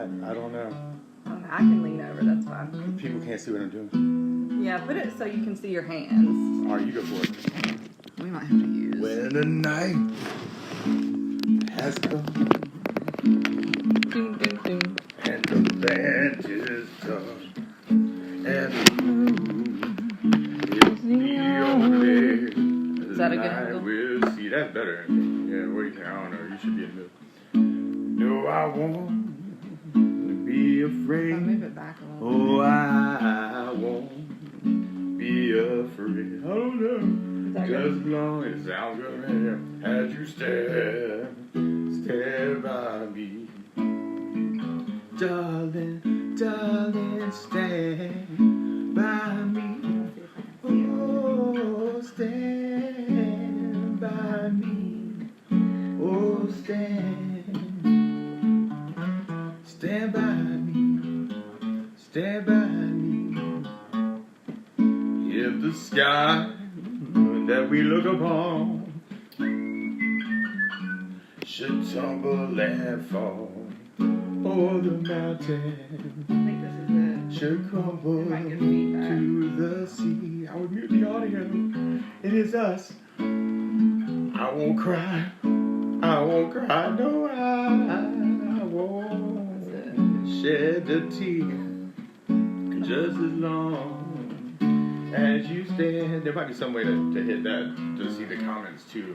that? I don't know. I can lean over, that's fine. People can't see what I'm doing. Yeah, put it so you can see your hands. Alright, you go for it. We might have to use. When the night has come Ding, ding, ding. and the band is done and the moon is the only Is that a good light angle? we'll see. That's better. Yeah, what do you think? I don't know. You should be in the middle. No, I won't be afraid. I'll move it back a little. Oh, I won't be afraid. I don't know. Just as long as it sounds good as you stand by me. Darling, darling, stand by me. Oh, stand by me. Oh, stand by me. Stand by me. If the sky that we look upon should tumble and fall, or the mountain I think this is it. should crumble It might give feedback. to the sea. I would mute the audio. It is us. I won't cry. I won't cry. No, I won't shed a tear. Just as long as you stand. There might be some way to hit that to see the comments too.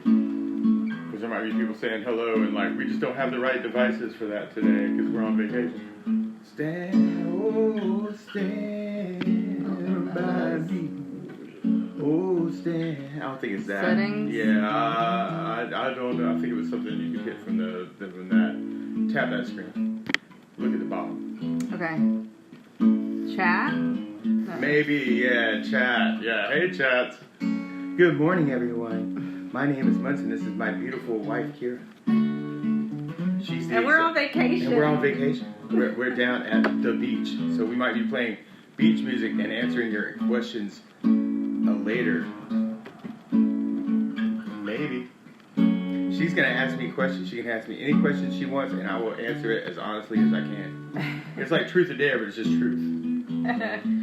Because there might be people saying hello and like we just don't have the right devices for that today because we're on vacation. Stand, oh stand by me. Oh stand. I don't think it's that. Settings? Yeah, I don't know. I think it was something you could hit from that. Tap that screen. Look at the bottom. Okay. Chat? No. Maybe, yeah, chat. Yeah, hey, chat. Good morning, everyone. My name is Munson. This is my beautiful wife, Kira. She's the And we're on vacation. And we're on vacation. We're down at the beach. So we might be playing beach music and answering your questions later. Maybe. She's going to ask me questions. She can ask me any questions she wants, and I will answer it as honestly as I can. It's like truth or dare, but it's just truth.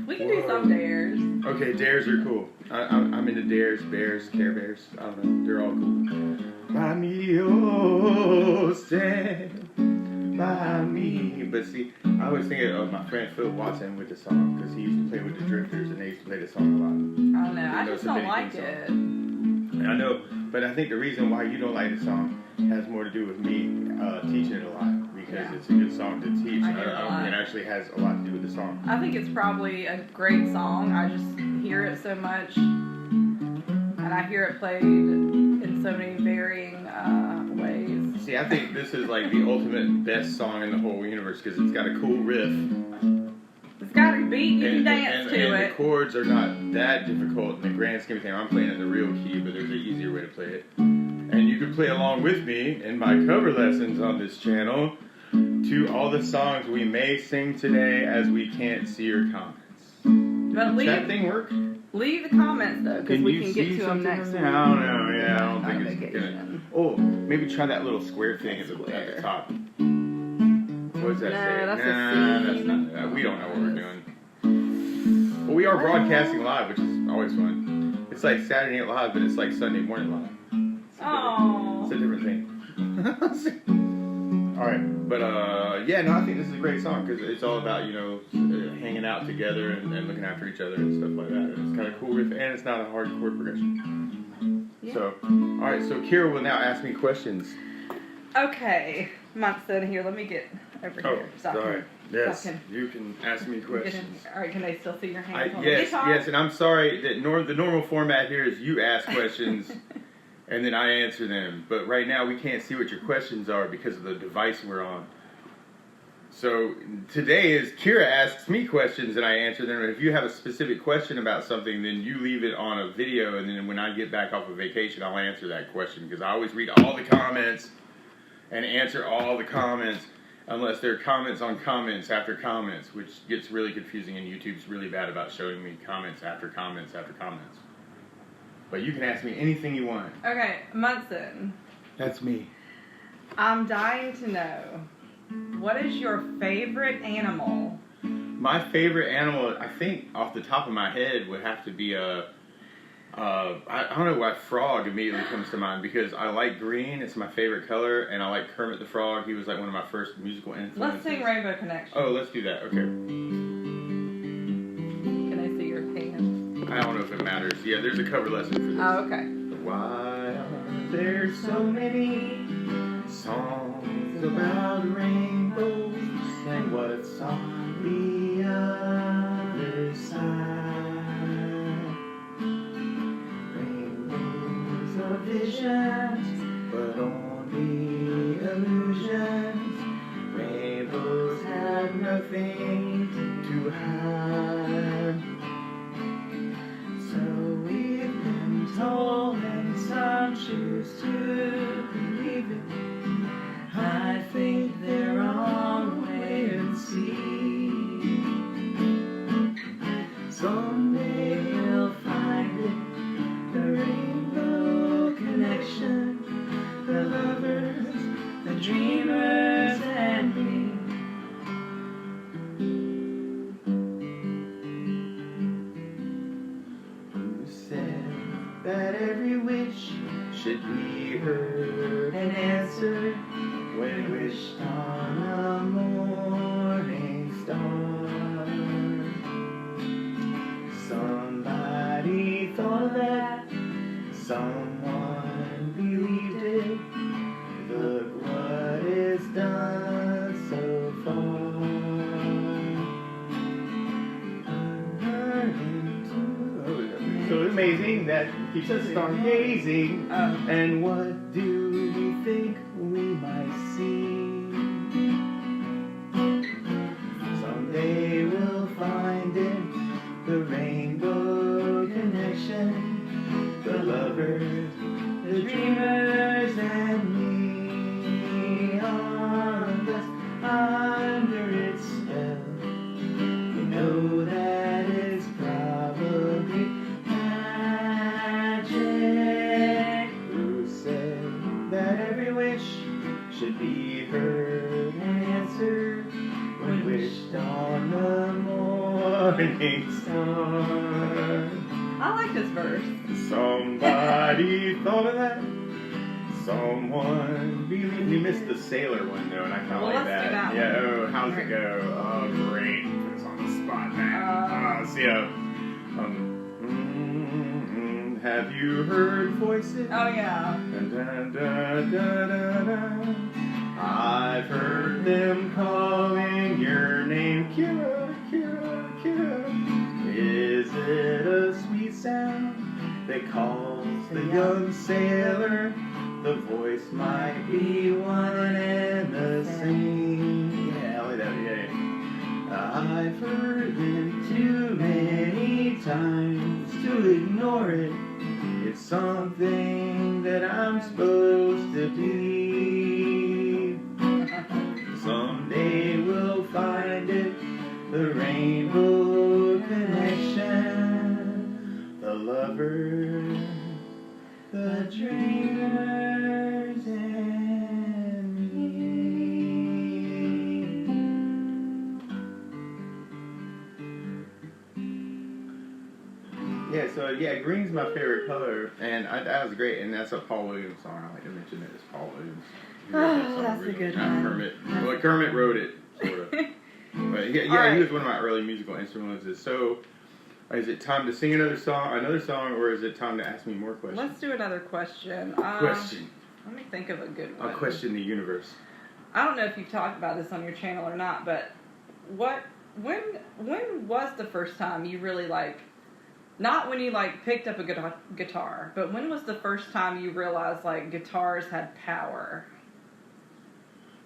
We can do some dares. Okay, dares are cool. I'm into dares, bears, care bears. I don't know. They're all cool. By me, oh, stand by me. But see, I always think of my friend Phil Watson with the song because he used to play with the Drifters and they used to play the song a lot. I don't know. I just don't like it. I know, but I think the reason why you don't like the song has more to do with me teaching it a lot. Because it's a good song to teach. I don't think it actually has a lot to do with the song. I think it's probably a great song. I just hear it so much. And I hear it played in so many varying ways. See, I think this is like the ultimate best song in the whole universe because it's got a cool riff. It's got a beat, you can dance to and it. the chords are not that difficult in the grand scheme of things. I'm playing in the real key, but there's an easier way to play it. And you can play along with me in my cover lessons on this channel to all the songs we may sing today as we can't see your comments. But Does that thing work? Leave the comments though, because we can get to them next week. I don't know. Yeah, I don't think it's vacation. gonna. Oh, maybe try that little square thing at the top. What does that say? That's a that's scene. not. We don't know what we're doing. Well, we are broadcasting live, which is always fun. It's like Saturday Night Live, but it's like Sunday Morning Live. Oh. It's a different thing. All right, but yeah, no, I think this is a great song because it's all about hanging out together and looking after each other and stuff like that. And it's kind of cool riff, and it's not a hard chord progression. Yeah. So, all right, so Kira will now ask me questions. Okay, Munson, here, let me get over here. Sorry. Yes, you can ask me questions. All right, can they still see your hands on the yes, guitar? yes, and I'm sorry that the normal format here is you ask questions. And then I answer them. But right now we can't see what your questions are because of the device we're on. So today is Kira asks me questions and I answer them. And if you have a specific question about something, then you leave it on a video. And then when I get back off of vacation, I'll answer that question. Because I always read all the comments and answer all the comments. Unless there are comments on comments after comments. Which gets really confusing and YouTube's really bad about showing me comments after comments after comments. But you can ask me anything you want. Okay, Munson. That's me. I'm dying to know What is your favorite animal? My favorite animal, I think, off the top of my head, would have to be I don't know why frog immediately comes to mind because I like green. It's my favorite color, and I like Kermit the Frog. He was like one of my first musical influences. Let's sing Rainbow Connection. Oh, let's do that. Okay. Can I see your hands? I don't know if it matters. Yeah, there's a cover lesson for this. Oh, okay. Why are there so many songs about rainbows, and what's on the other side? Rainbows are visions, but only illusions. Rainbows have nothing to hide. So we've been told, and some choose to believe it. I think they're wrong, wait and see. Someday we'll find it, the rainbow connection, the lovers, the dreamers, and me. Who said that every wish should be heard and answered when wished on a morning star? Somebody thought that, someone believed it. Look what it's done so far. So amazing that keeps us stargazing. And what do we think we might see? Someday we'll find it, the rainbow connection, the lovers, the dreamers, and me. On us, under its spell, you know that it's probably magic. Who said that every wish should be heard and answered when wished on the morning star? I like this verse. Somebody thought of that. Someone believed. We missed the sailor one though, and I kind of like let's that. do that Yeah. one. Oh, how's it go? Oh, great. Put us on the spot, man. See ya. Have you heard voices? Oh, yeah. Dun, dun, dun, dun, dun, dun. I've heard them calling your name, Kira, Kira, Kira. Is it a sweet sound that calls the young sailor? The voice might be one and the same. Yeah, I like that. Yeah. I've heard them too many times to ignore it. It's something that I'm supposed to believe. Someday we'll find it, the rainbow connection, the lovers, the dreamers, and me. Yeah, so green's my favorite color, and that was great, and that's a Paul Williams song. I like to mention it as Paul Williams. Oh, that's a good one. Kermit. Well, Kermit wrote it, sort of. But yeah, Right. He was one of my early musical influences. So, is it time to sing another song, or is it time to ask me more questions? Let's do another question. Question. Let me think of a good one. I'll question the universe. I don't know if you've talked about this on your channel or not, but when was the first time you really not when you picked up a guitar, but when was the first time you realized guitars had power?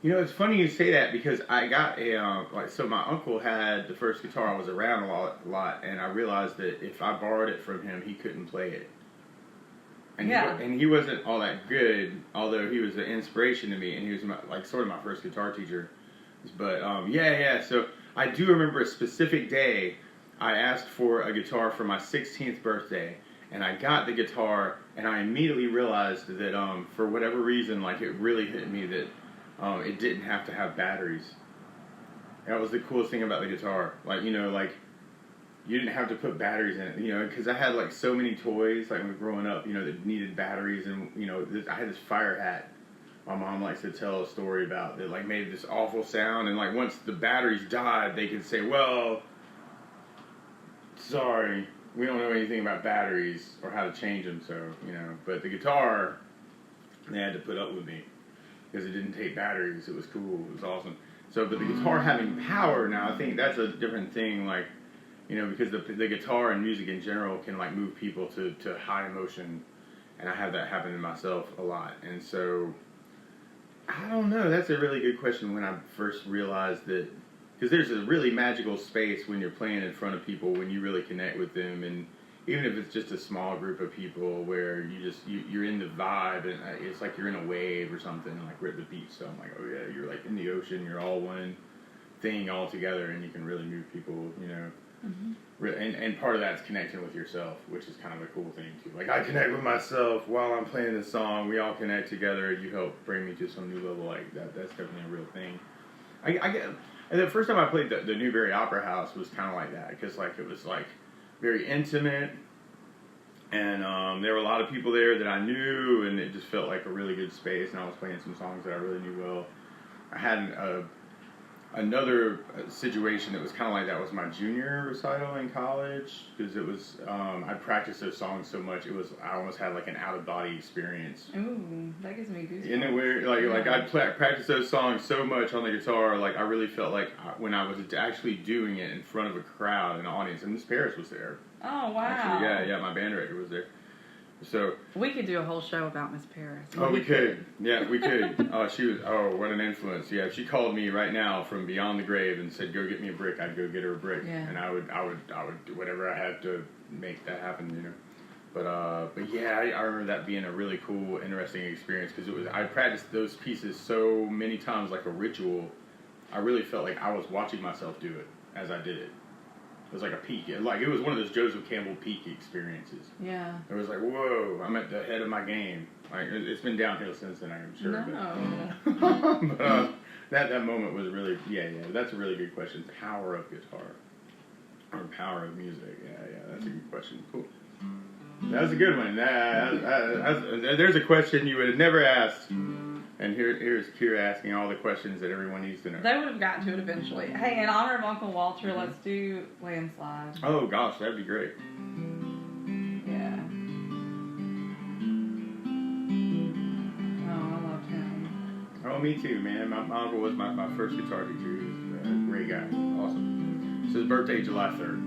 You know, it's funny you say that because I got so my uncle had the first guitar. I was around a lot, and I realized that if I borrowed it from him, he couldn't play it. And he wasn't all that good, although he was an inspiration to me, and he was sort of my first guitar teacher. But so I do remember a specific day. I asked for a guitar for my 16th birthday, and I got the guitar, and I immediately realized that for whatever reason, it really hit me that it didn't have to have batteries. That was the coolest thing about the guitar. Like, you know, like, you didn't have to put batteries in it, you know, because I had, like, so many toys, like, when growing up, you know, that needed batteries, and, you know, I had this fire hat my mom likes to tell a story about that, like, made this awful sound, and, like, once the batteries died, they could say, well, sorry, we don't know anything about batteries or how to change them, so, you know, but the guitar, they had to put up with me, because it didn't take batteries. It was cool. It was awesome. So, but the guitar having power now, I think that's a different thing, like, you know, because the guitar and music in general can, like, move people to high emotion, and I have that happen to myself a lot. And so, I don't know, that's a really good question when I first realized that, because there's a really magical space when you're playing in front of people, when you really connect with them, and even if it's just a small group of people where you're in the vibe, and it's like you're in a wave or something, like we're at the beach, so I'm like, oh yeah, you're like in the ocean, you're all one thing all together, and you can really move people, you know. Mm-hmm. And part of that's connecting with yourself, which is kind of a cool thing too. Like, I connect with myself while I'm playing this song, we all connect together, you help bring me to some new level, like that's definitely a real thing. I get, and the first time I played the Newberry Opera House was kind of like that, because like it was like very intimate, and there were a lot of people there that I knew, and it just felt like a really good space, and I was playing some songs that I really knew well. I had another situation that was kind of like that was my junior recital in college, because it was I practiced those songs so much, I almost had like an out of body experience. Ooh, that gives me goosebumps. Isn't it weird? Like I practiced those songs so much on the guitar, like I really felt like when I was actually doing it in front of a crowd, an audience, and Miss Paris was there. Oh wow! Actually, yeah, my band director was there. So we could do a whole show about Miss Paris. Oh, we could. Yeah, we could. She was. Oh, what an influence. Yeah, if she called me right now from beyond the grave and said, "Go get me a brick," I'd go get her a brick, and I would do whatever I had to make that happen. You know. But yeah, I remember that being a really cool, interesting experience, because I practiced those pieces so many times like a ritual. I really felt like I was watching myself do it as I did it. It was like a peak. Like, it was one of those Joseph Campbell peak experiences. Yeah. It was like, whoa, I'm at the head of my game. Like, it's been downhill since then, I'm sure. No. But that moment was really, yeah, that's a really good question. Power of guitar. Or power of music. Yeah, that's a good question. Cool. That was a good one. There's a question you would have never asked. And here's Kira asking all the questions that everyone needs to know. They would have gotten to it eventually. Hey, in honor of Uncle Walter, let's do Landslide. Oh, gosh, that'd be great. Yeah. Oh, I loved him. Oh, me too, man. My uncle was my first guitar teacher. He was a great guy. Awesome. It's his birthday, July 3rd.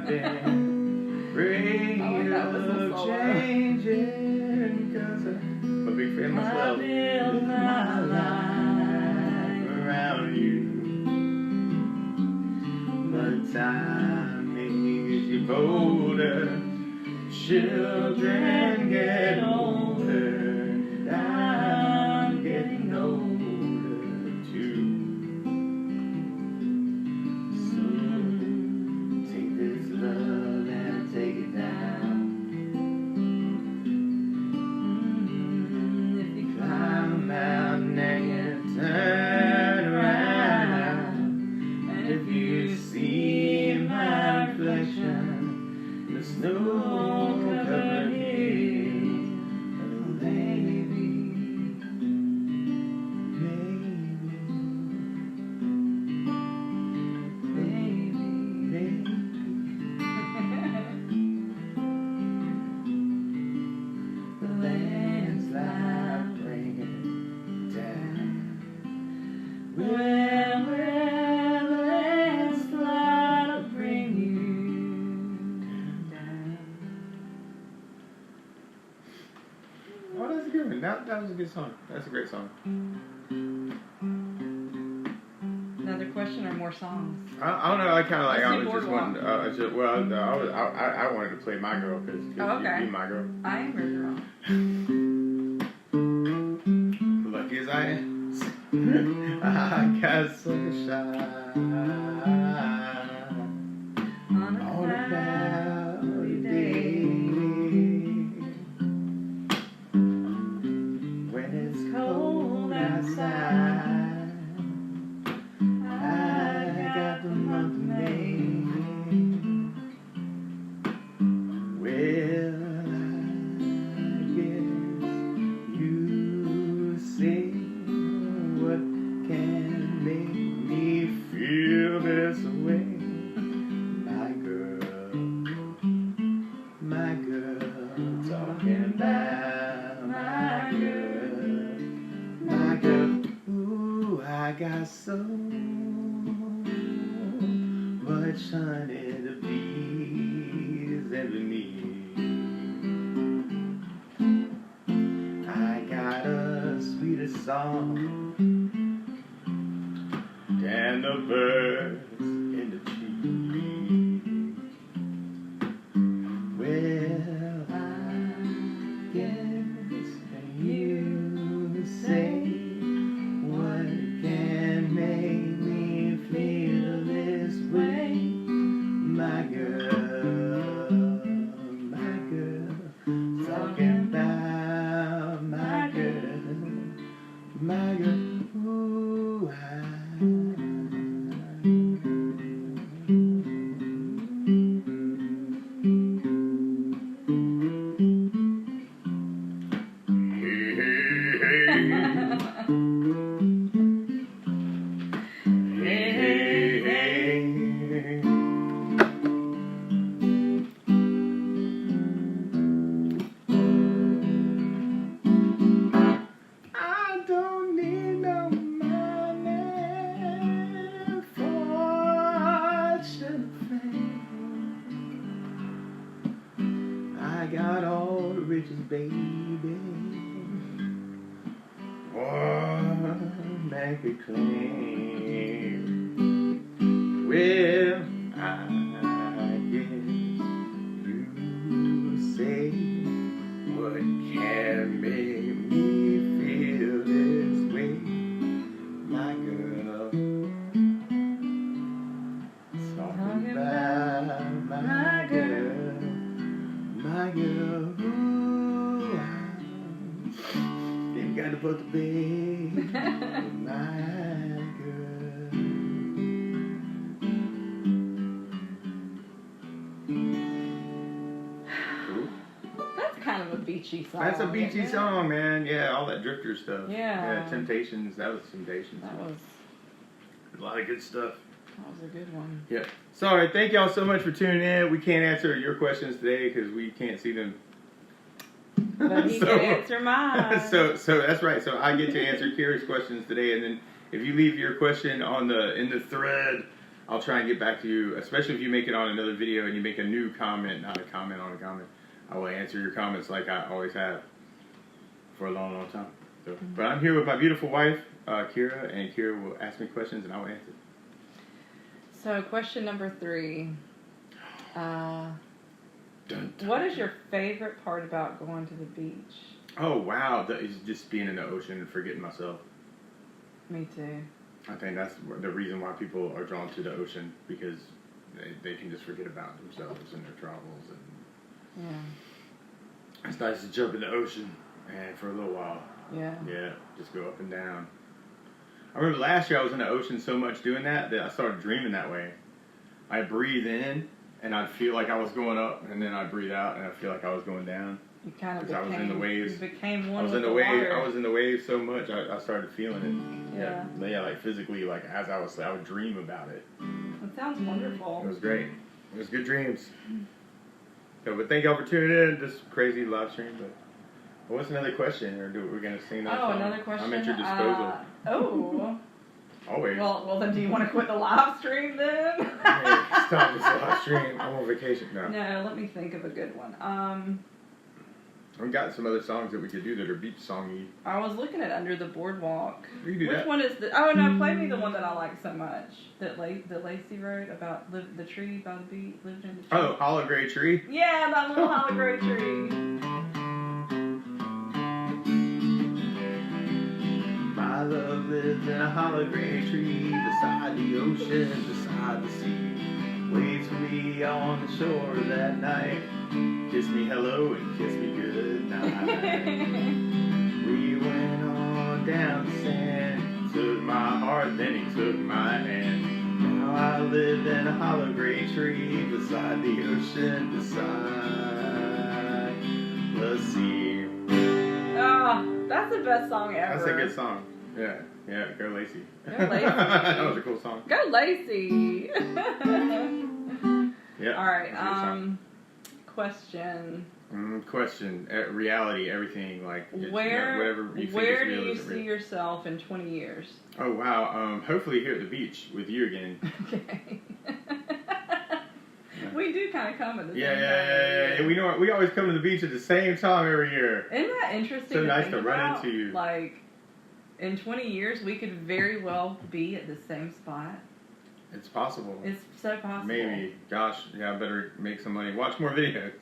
been afraid that whistle of solo. changing, 'cause I'm a big fan myself. I build my life Around you, but time makes you bolder. Children get older, and I'm getting older too. So take this love and take it down. If you Climb a mountain and you turn around, and if you see my reflection, the snow-covered hills, maybe, the landslide bring it down. Where will the landslide bring you down? Oh, that's a good one. That was a good song. That's a great song. Another question or more songs? I don't know. I kind of like. Let's I do was just Boardwalk. wanting. I wanted to play My Girl because Oh, okay. you my girl. I am your girl. Lucky as I am, I got sunshine On a on a cloudy day. When it's cold outside, I got the month of May. Well, I guess you say what can make me feel this way. My girl, talking about my girl. Ooh, I got so much honey to please every need. I got a sweeter song than the birds in the trees. Well, I guess you say what can make me feel this way. My girl, talking about my girl, ooh, I don't need no money, fortune, fame. I got all the riches, baby. One man could claim. Well, I guess you say what can make me feel this way. My girl, talking about my girl, ooh, you got to put the baby, my girl. Ooh. That's kind of a beachy song. That's a beachy isn't it? song, man. Yeah, all that drifter stuff. Yeah. Temptations. That was Temptations. That was A lot of good stuff. a good one. Yeah. Sorry, thank y'all so much for tuning in. We can't answer your questions today because we can't see them. But he can answer mine. So that's right. So I get to answer Kira's questions today, and then if you leave your question in the thread I'll try and get back to you, especially if you make it on another video and you make a new comment, not a comment on a comment. I will answer your comments like I always have for a long, long time. So, but I'm here with my beautiful wife, Kira, and Kira will ask me questions and I will answer. So, question number 3. Dun, dun, What is your favorite part about going to the beach? Oh, wow. That is just being in the ocean and forgetting myself. Me too. I think that's the reason why people are drawn to the ocean, because they can just forget about themselves and their travels. And Yeah. it's nice to jump in the ocean and for a little while. Yeah. Yeah, just go up and down. I remember last year I was in the ocean so much doing that I started dreaming that way. I breathe in and I'd feel like I was going up, and then I'd breathe out and I feel like I was going down. You kind of I was in the waves. You became one I was with in the water. waves. I was in the waves so much I started feeling it. Yeah. Yeah, like physically, like as I would dream about it. That sounds wonderful. It was great. It was good dreams. So, but thank y'all for tuning in. This crazy live stream. But what's another question? Or we're gonna sing another song? Another question. I'm at your disposal. Always. Well, then do you want to quit the live stream then? Hey, stop this live stream. I'm on vacation now. No, let me think of a good one. We've got some other songs that we could do that are beach songy. I was looking at Under the Boardwalk. We can do Which that. one is the? Oh no, play me the one that I like so much. That Lacey wrote about the tree by the beach, lived in the tree. Oh, Hollow Gray Tree. Yeah, that little hollow gray tree. My love lives in a hollow gray tree beside the ocean, beside the sea. Waits for me on the shore that night. Kiss me hello and kiss me good night. We went on down the sand. Took my heart, then he took my hand. Now I live in a hollow gray tree beside the ocean, beside the sea. Oh, that's the best song ever. That's a good song. Yeah, go Lacey. Go Lacey. That was a cool song. Go Lacey. Yeah. All right. Question. Question. Reality. Everything like Where whatever you think Where is real, do you isn't see real. yourself in 20 years? Oh wow. Hopefully here at the beach with you again. Okay. We do kind of come at the same Yeah. We know we always come to the beach at the same time every year. Isn't that interesting? So nice think to run about? into you. Like, in 20 years, we could very well be at the same spot. It's possible. It's so possible. Maybe. Gosh, yeah. I better make some money. Watch more videos.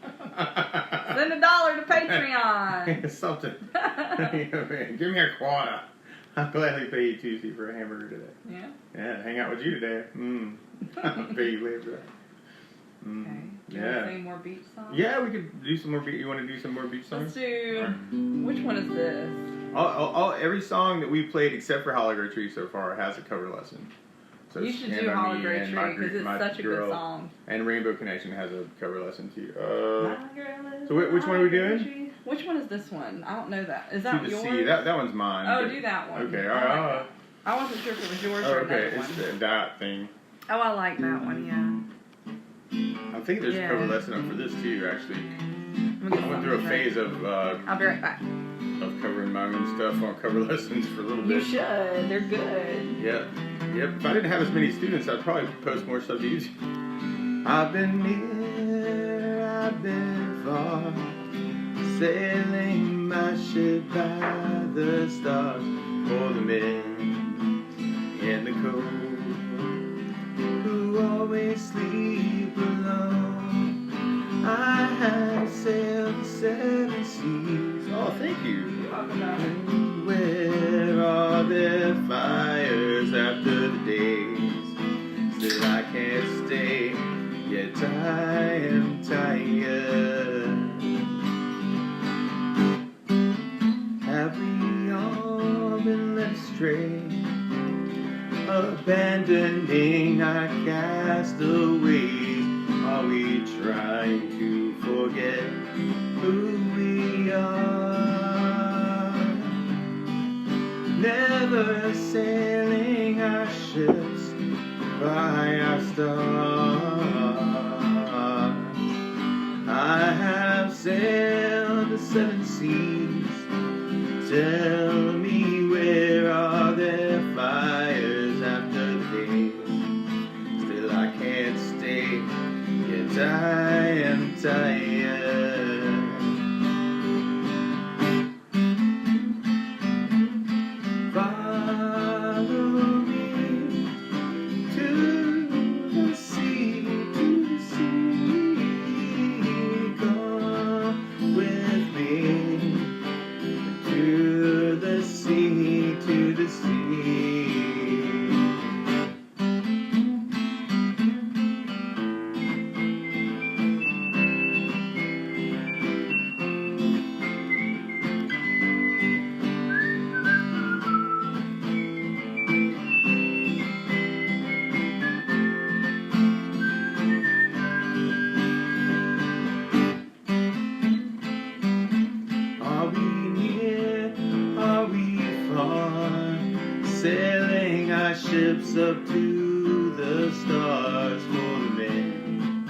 Send $1 to Patreon. Something. Give me a quarter. I'll gladly pay you Tuesday for a hamburger today. Yeah. Yeah, hang out with you today. I'll pay you later for that. Okay. Do you Yeah. want to sing more beach songs? Yeah, we could do some more beach. You want to do some more beach songs? Let's do. Which one is this? Every song that we played except for Hollow Gray Tree so far has a cover lesson. So You it's should Stand do By Hollow Me Gray and Tree because it's My such a good Girl. song. And Rainbow Connection has a cover lesson too. My girl is so which one are we Hollow Gray doing? Tree. Which one is this one? I don't know that. Is To that the yours? Sea. That one's mine. Oh, but- do that one. Okay, I all like right. that. I wasn't sure if it was yours Oh, or okay, another it's one. that thing. Oh, I like that one, yeah. I think there's Yeah. a cover lesson up for this too, actually. I'm gonna I went through a phase of I'll be right back. covering my own stuff on cover lessons for a little You bit. should. They're good. Yep. If I didn't have as many students, I'd probably post more stuff to YouTube. I've been near, I've been far, sailing my ship by the stars for the men in the cold who always sleep alone. I have sailed the 7 seas. Oh, thank you. Where are their fires after the days? Still I can't stay, yet I am tired. Have we all been led astray, abandoning our castaways? Are we trying to forget who we are? Never sailing our ships by our stars. I have sailed the 7 seas. Tell me, where are their fires after the days? I am tired. Follow me to the sea, come with me to the sea, to the sea. Are we near? Are we far? Sailing our ships up to the stars for the men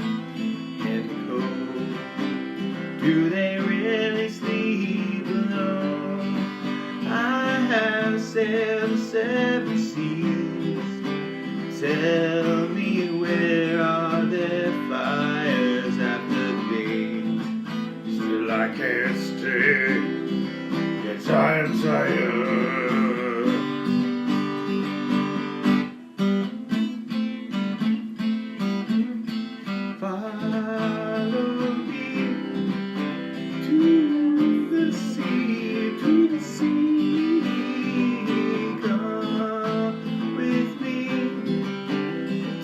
and the cold. Do they really sleep alone? I have sailed the seven seas. Tell me, where are their fires after days? Still I can't stay. Yes, I am tired. Follow me to the sea, to the sea. Come with me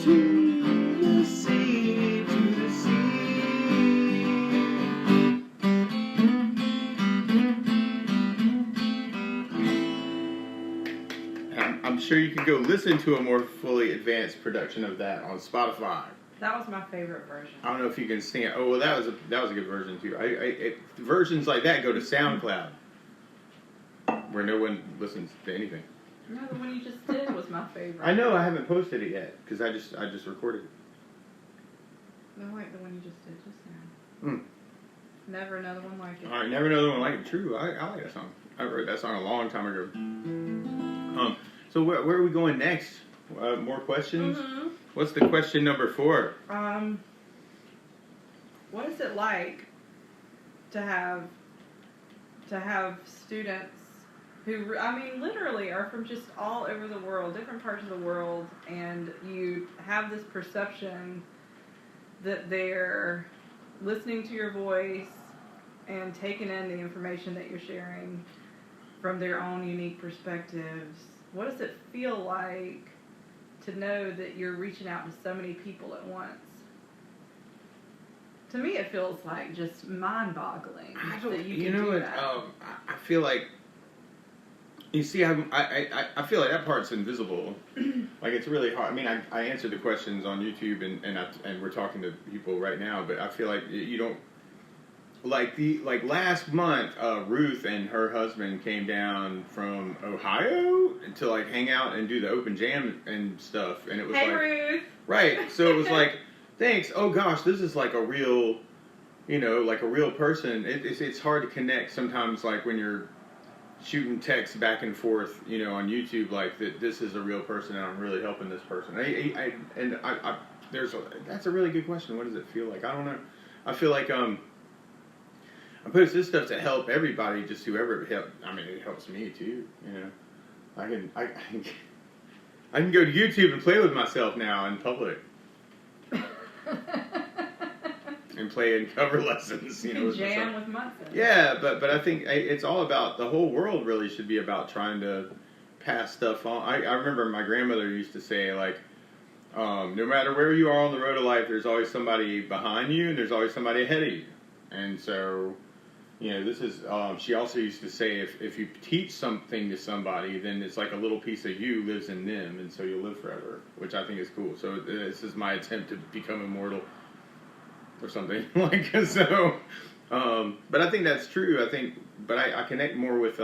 to the sea, to the sea. I'm sure you can go listen to a more fully advanced production of that on Spotify. That was my favorite version. I don't know if you can sing it. Oh well, that was a good version too. Versions like that go to SoundCloud, where no one listens to anything. No, the one you just did was my favorite. I know I haven't posted it yet because I just recorded it. No, like the one you just did just now. Mm. Never another one like it. All right, never another one like it. True, I like that song. I wrote that song a long time ago. So where are we going next? More questions? Mm-hmm. What's the question number 4? What is it like to have students who, I mean, literally are from just all over the world, different parts of the world, and you have this perception that they're listening to your voice and taking in the information that you're sharing from their own unique perspectives? What does it feel like to know that you're reaching out to so many people at once? To me, it feels like just mind-boggling that you can do that. I feel like, you see, I feel like that part's invisible. Like, it's really hard. I mean, I answered the questions on YouTube, and we're talking to people right now, but I feel like you don't, like last month, Ruth and her husband came down from Ohio to like hang out and do the open jam and stuff, and it was Hey, like, Ruth. right. So it was like, thanks. Oh gosh, this is like a real, like a real person. It's hard to connect sometimes, like when you're shooting texts back and forth, on YouTube, like that. This is a real person, and I'm really helping this person. That's a really good question. What does it feel like? I don't know. I feel like I post this stuff to help everybody, just whoever it helps. I mean, it helps me too. I can go to YouTube and play with myself now in public. And play in cover lessons, Jam with Munson. Yeah, but I think it's all about, the whole world really should be about trying to pass stuff on. I remember my grandmother used to say, like, no matter where you are on the road of life, there's always somebody behind you and there's always somebody ahead of you. And so, this is, she also used to say, if you teach something to somebody, then it's like a little piece of you lives in them, and so you'll live forever, which I think is cool. So this is my attempt to become immortal or something. But I think that's true. But I connect more with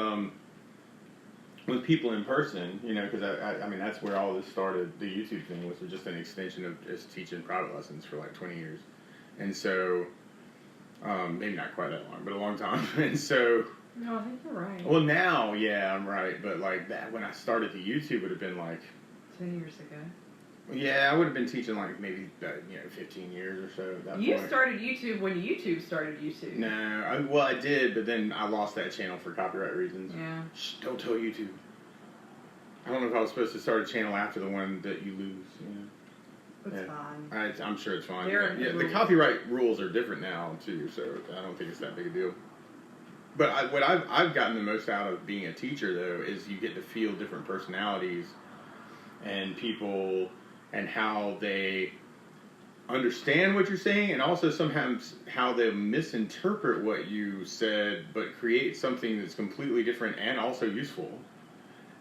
people in person, because I mean, that's where all this started. The YouTube thing was just an extension of just teaching private lessons for like 20 years. And so, maybe not quite that long, but a long time. And so, no, I think you're right. Well, now, yeah, I'm right. But like that, when I started the YouTube, would have been like 10 years ago. Yeah, I would have been teaching like maybe 15 years or so at that You point. started YouTube when YouTube started YouTube. No, I did, but then I lost that channel for copyright reasons. Yeah. Shh, don't tell YouTube. I don't know if I was supposed to start a channel after the one that you lose. It's fine. I'm sure it's fine. Yeah, the copyright rules are different now too, so I don't think it's that big a deal. But what I've gotten the most out of being a teacher though is you get to feel different personalities and people and how they understand what you're saying, and also sometimes how they misinterpret what you said, but create something that's completely different and also useful.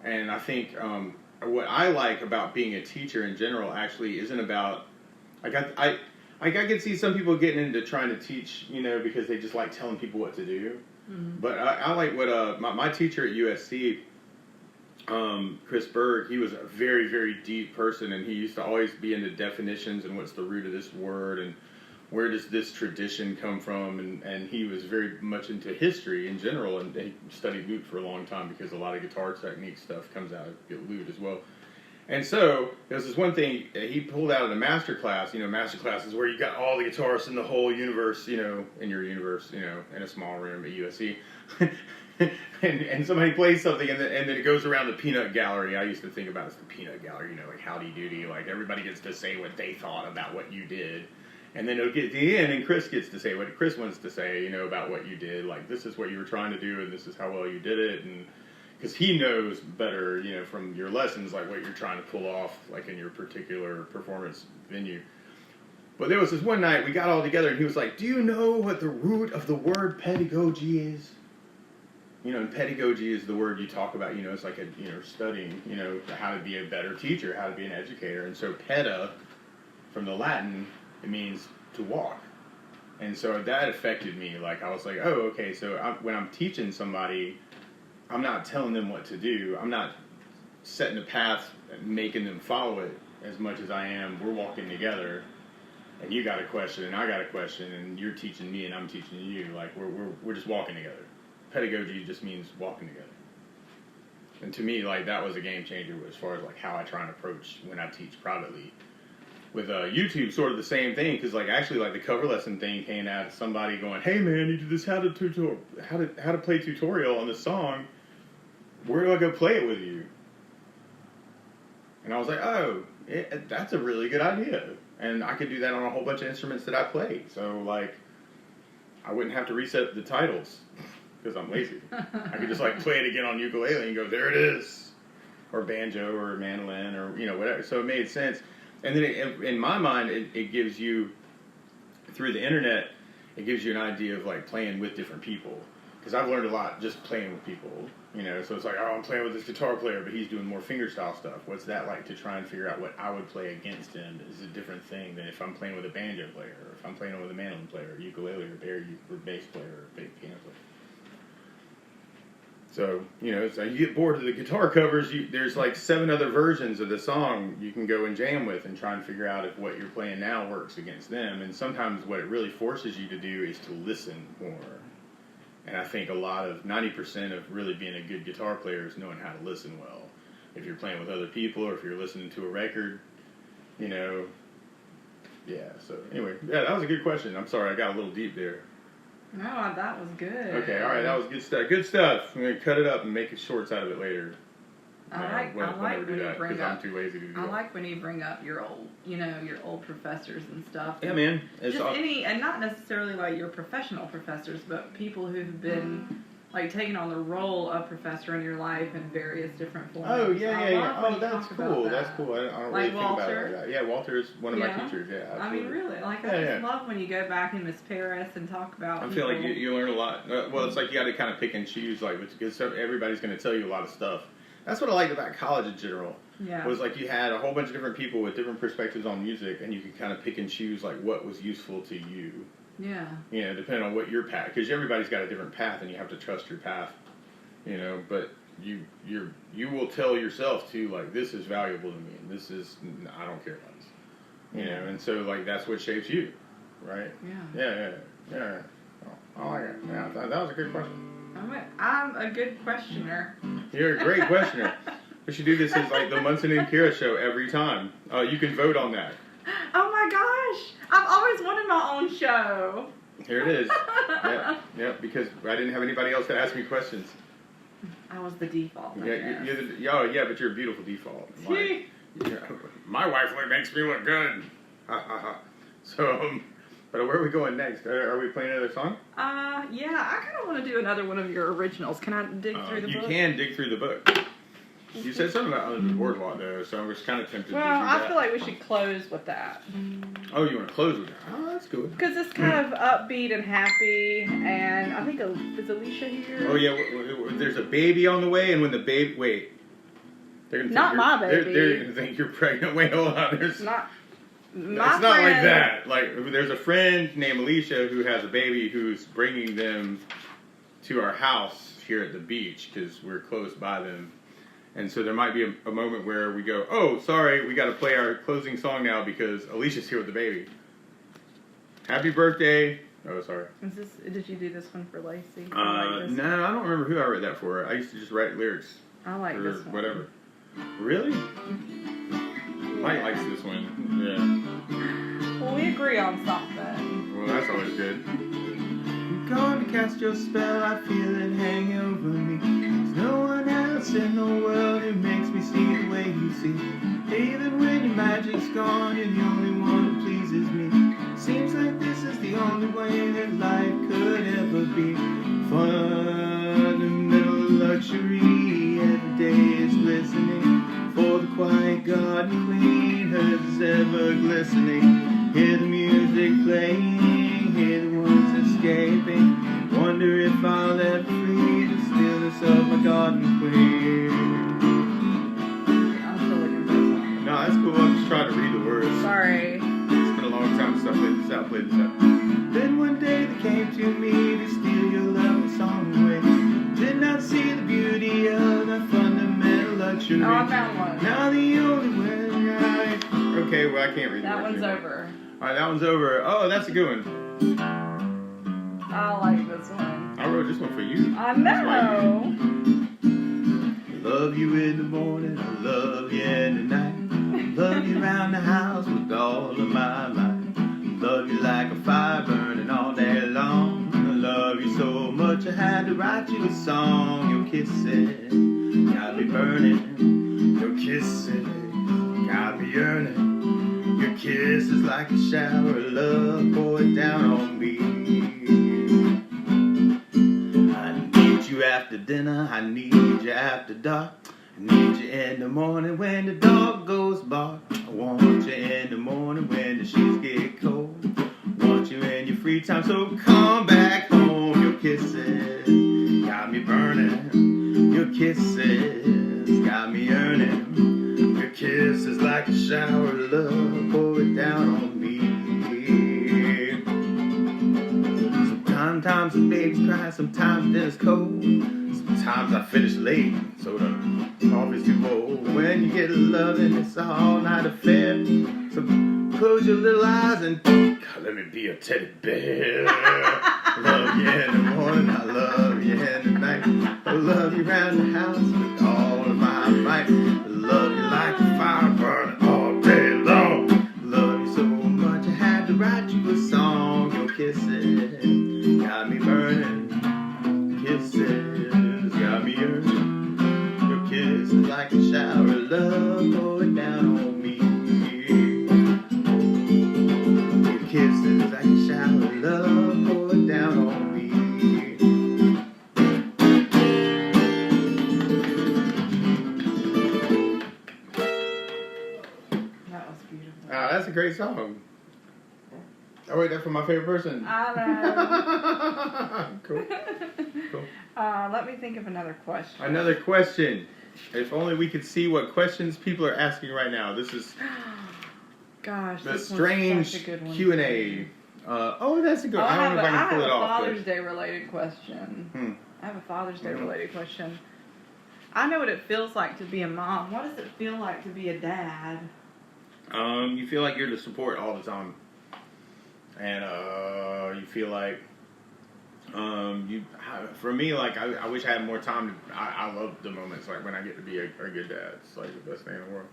And I think what I like about being a teacher in general actually isn't about I can see some people getting into trying to teach, because they just like telling people what to do. Mm-hmm. But I like what my teacher at USC, Chris Berg, he was a very, very deep person, and he used to always be into definitions and what's the root of this word and where does this tradition come from, and he was very much into history in general, and he studied lute for a long time because a lot of guitar technique stuff comes out of lute as well. And so there's this one thing he pulled out of the master class. Master class is where you got all the guitarists in the whole universe, in your universe, in a small room at USC. and somebody plays something, and then it goes around the peanut gallery. I used to think about it as the peanut gallery, like howdy doody, like everybody gets to say what they thought about what you did. And then it'll get to the end, and Chris gets to say what Chris wants to say, about what you did. Like, this is what you were trying to do, and this is how well you did it. And because he knows better, from your lessons, like what you're trying to pull off, like in your particular performance venue. But there was this one night, we got all together, and he was like, do you know what the root of the word pedagogy is? And pedagogy is the word you talk about, it's like studying, how to be a better teacher, how to be an educator. And so peda, from the Latin, it means to walk. And so that affected me. Like, I was like, oh, okay, so when I'm teaching somebody, I'm not telling them what to do. I'm not setting a path and making them follow it as much as I am. We're walking together, and you got a question, and I got a question, and you're teaching me, and I'm teaching you. Like, we're just walking together. Pedagogy just means walking together. And to me, like, that was a game changer as far as, like, how I try and approach when I teach privately. With YouTube, sort of the same thing, because actually the cover lesson thing came out of somebody going, "Hey man, you do this how to play tutorial on this song. Where do I go play it with you?" And I was like, "Oh, that's a really good idea, and I could do that on a whole bunch of instruments that I play. So I wouldn't have to reset the titles because I'm lazy. I could just play it again on ukulele and go, there it is, or banjo or mandolin or whatever." So it made sense. And then in my mind, it gives you, through the internet, it gives you an idea of playing with different people. Because I've learned a lot just playing with people, So it's I'm playing with this guitar player, but he's doing more fingerstyle stuff. What's that like to try and figure out what I would play against him is a different thing than if I'm playing with a banjo player, or if I'm playing with a mandolin player, or ukulele, or bass player, or big piano player. So, so you get bored of the guitar covers, there's 7 other versions of the song you can go and jam with and try and figure out if what you're playing now works against them. And sometimes what it really forces you to do is to listen more. And I think 90% of really being a good guitar player is knowing how to listen well. If you're playing with other people or if you're listening to a record, yeah. So anyway, yeah, that was a good question. I'm sorry I got a little deep there. No, that was good. Okay, all right, that was good stuff. Good stuff. I'm going to cut it up and make shorts out of it later. I like when you bring up. I'm too lazy to do that. I like when you bring up your old, your old professors and stuff. Yeah, man. And not necessarily your professional professors, but people who've been taking on the role of professor in your life in various different forms. Oh yeah. Oh, that's cool. That's cool. I don't really think about it like that. Yeah, Walter is one of my teachers. Yeah, absolutely. I mean, really. I just love when you go back in Miss Paris and talk about. I feel like you learn a lot. Well, it's you got to kind of pick and choose, because everybody's going to tell you a lot of stuff. That's what I liked about college in general. Yeah. Was you had a whole bunch of different people with different perspectives on music, and you could kind of pick and choose what was useful to you. Yeah. Depending on what your path, because everybody's got a different path, and you have to trust your path. But you will tell yourself too, this is valuable to me, and this is, I don't care about this. And so that's what shapes you, right? Yeah. Oh, I like it. Yeah, that was a good question. I'm a good questioner. You're a great questioner. We should do this as like the Munson and Kira show every time. You can vote on that. Oh my gosh! I've always wanted my own show. Here it is. Yep, because I didn't have anybody else to ask me questions. I was the default. Yeah, but you're a beautiful default. My wife makes me look good. So, but where are we going next? Are we playing another song? Yeah, I kind of want to do another one of your originals. Can I dig through the book? You can dig through the book. You said something about Under the Boardwalk, though, so I was kind of tempted to do that. Well, I feel like we should close with that. Oh, you want to close with that? Oh, that's good. Because it's kind of upbeat and happy, and I think, is Alicia here? Oh, yeah, there's a baby on the way, and when the baby... Wait. They're gonna not my baby. They're going to think you're pregnant. Wait, hold on. There's... Not... It's not like that. Like, there's a friend named Alicia who has a baby who's bringing them to our house here at the beach, because we're close by them. And so there might be a moment where we go, oh, sorry, we got to play our closing song now because Alicia's here with the baby. Happy birthday. Oh, sorry. Did you do this one for Lacey? No, I don't remember who I wrote that for. I used to just write lyrics. I like or this one. Whatever. Really? Mike likes this one. Yeah. Well, we agree on something. Well, that's always good. I'm going to cast your spell, I feel it hanging over me. There's no one else in the world who makes me see the way you see. Even when your magic's gone, you're the only one who pleases me. Seems like this is the only way that life could ever be. Fundamental luxury, every day is glistening. For the quiet garden queen, hers is ever glistening. Hear the music playing, hear the words escaping. Wonder if I'll ever free the stillness of my garden queen. I'm still looking for this one. No, that's cool. I'm just trying to read the words. Sorry. It's been a long time since I played this out. Then one day they came to me to steal your love and song away. Did not see the beauty of the fundamental luxury. Oh, I found one. Now the only way right. Okay, well I can't read that one's over. Alright, that one's over. Oh, that's a good one. I like this one. I wrote this one for you. I know. I love you in the morning, I love you in the night. Love you around the house with all of my might. Love you like a fire burning all day long. I love you so much I had to write you a song. Your kisses got me burning. Your kisses got me yearning. Your kiss is like a shower of love poured down on me. I need you after dinner, I need you after dark. I need you in the morning when the dog goes bark. I want you in the morning when the sheets get cold. Want you in your free time, so come back home. Your kisses got me burning. Your kisses got me yearning. Your kiss is like a shower of love poured down on me. Sometimes the babies cry, sometimes dinner's cold. Sometimes I finish late, so the coffee's too cold. When you get loving, it's an all-night affair. So close your little eyes and let me be your teddy bear. I love you in the morning, I love you in the night. I love you around the house with all of my might. I love you like a fire burning all day long. I love you so much I had to write you a song. Your kisses got me burning. Kisses got me yearning. Your kiss is like a shower of love pouring down on me. Your kiss is like a shower of love pouring down on me. That was beautiful. That's a great song. I wrote that for my favorite person. I know. Cool. Let me think of another question. Another question. If only we could see what questions people are asking right now. This is Gosh, the this strange one's such a good one. Q&A. That's a good one. I don't know if I can pull it off. I have a Father's Day related question. I have a Father's Day related question. I know what it feels like to be a mom. What does it feel like to be a dad? You feel like you're the support all the time. And you feel like For me, like I wish I had more time. I love the moments like when I get to be a good dad. It's like the best thing in the world.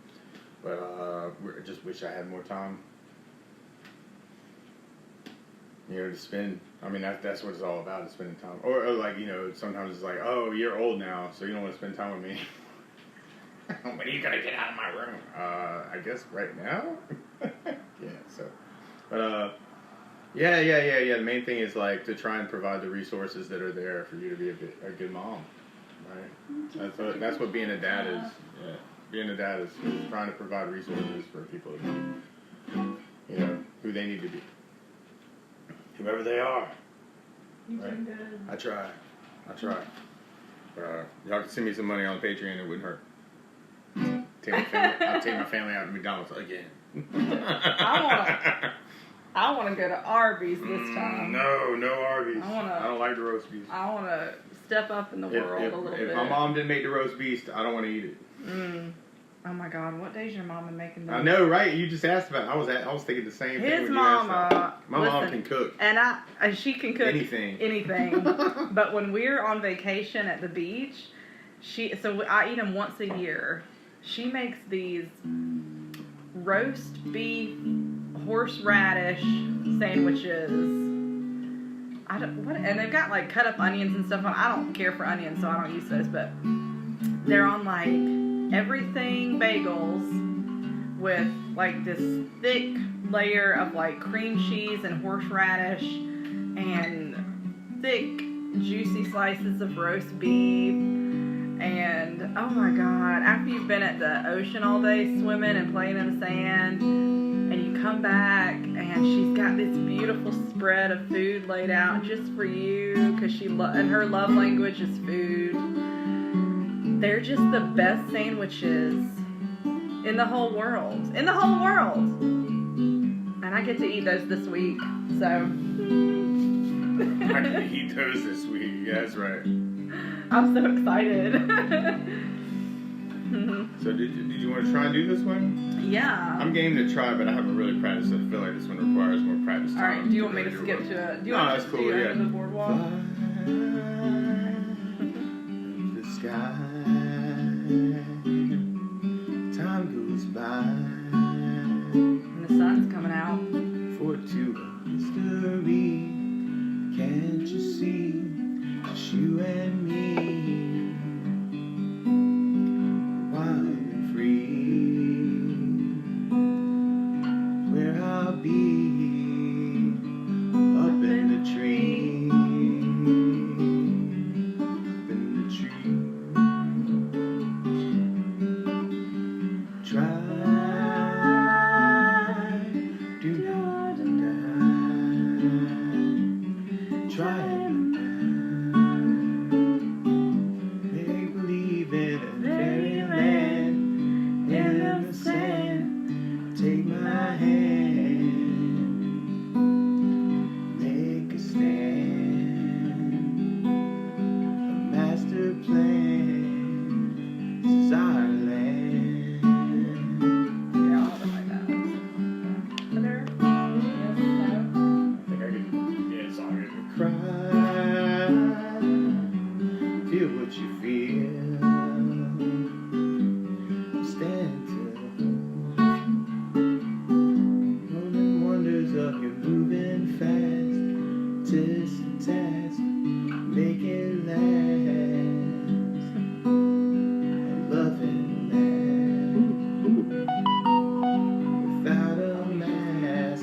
But I just wish I had more time. To spend. I mean, that's what it's all about, is spending time. Or like, sometimes it's like, oh, you're old now, so you don't want to spend time with me. When are you gonna get out of my room? I guess right now. Yeah. So, but yeah. The main thing is like to try and provide the resources that are there for you to be a good mom, right? That's what being a dad is. Yeah, being a dad is trying to provide resources for people to be, who they need to be, whoever they are. You're doing good. I try. Y'all can send me some money on Patreon. It wouldn't hurt. I'll take my family out to McDonald's again. I want to go to Arby's this time. No Arby's. I don't like the roast beef. I want to step up in the world a little bit. If my mom didn't make the roast beef, I don't want to eat it. Oh my God, what day's your mama making those? I know, right? You just asked about it. I was thinking the same thing. His mama. My mom can cook. And she can cook anything. But when we're on vacation at the beach, so I eat them once a year. She makes these roast beef horseradish sandwiches. And they've got like cut up onions and stuff on. I don't care for onions, so I don't use those. But they're on like everything bagels with like this thick layer of like cream cheese and horseradish and thick juicy slices of roast beef. And oh my God, after you've been at the ocean all day swimming and playing in the sand, and you come back and she's got this beautiful spread of food laid out just for you, because and her love language is food. They're just the best sandwiches in the whole world. And I get to eat those this week, so. I get to eat those this week. Yeah, that's right. I'm so excited. So did you want to try and do this one? Yeah. I'm game to try, but I haven't really practiced. I feel like this one requires more practice time. All right. Do you want me to skip to it? No, that's cool. Yeah. The boardwalk? The sky. Time goes by. And the sun's coming out. For two mystery. Can't you see? Just you and me, wild and free, where I'll be, up in the tree, Try, do not die, try.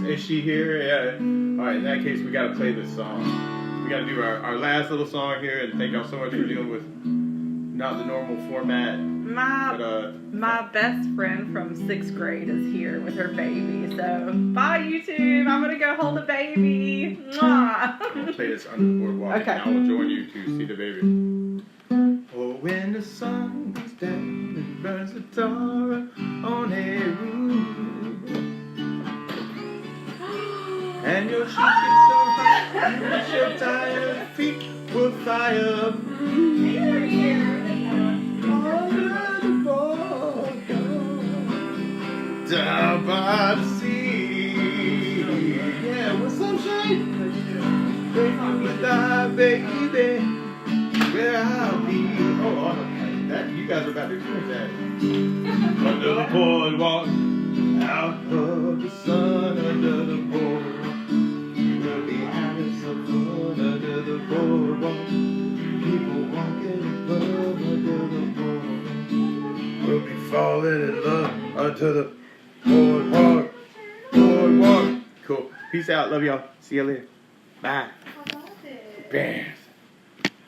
Is she here? Yeah. Alright, in that case, we gotta play this song. We gotta do our last little song here, and thank y'all so much for dealing with not the normal format. My best friend from 6th grade is here with her baby, so bye YouTube, I'm gonna go hold the baby. Mwah. I'm gonna play this under the boardwalk, okay. And I will join you to see the baby. Oh, when the sun goes down and burns the tar on a roof, and your shoes get so hot, and your tired feet will fly up. Down by the sea, yeah, with sunshine, they will die. baby, where I'll be. Oh, that you guys are about to experience that. Under the boardwalk, out of the sun, under the boardwalk. We'll be having some fun under the boardwalk. People walking above under the boardwalk. We'll be falling in love under the boardwalk. Boardwalk. Cool. Peace out. Love y'all. See you later. Bye. Bam.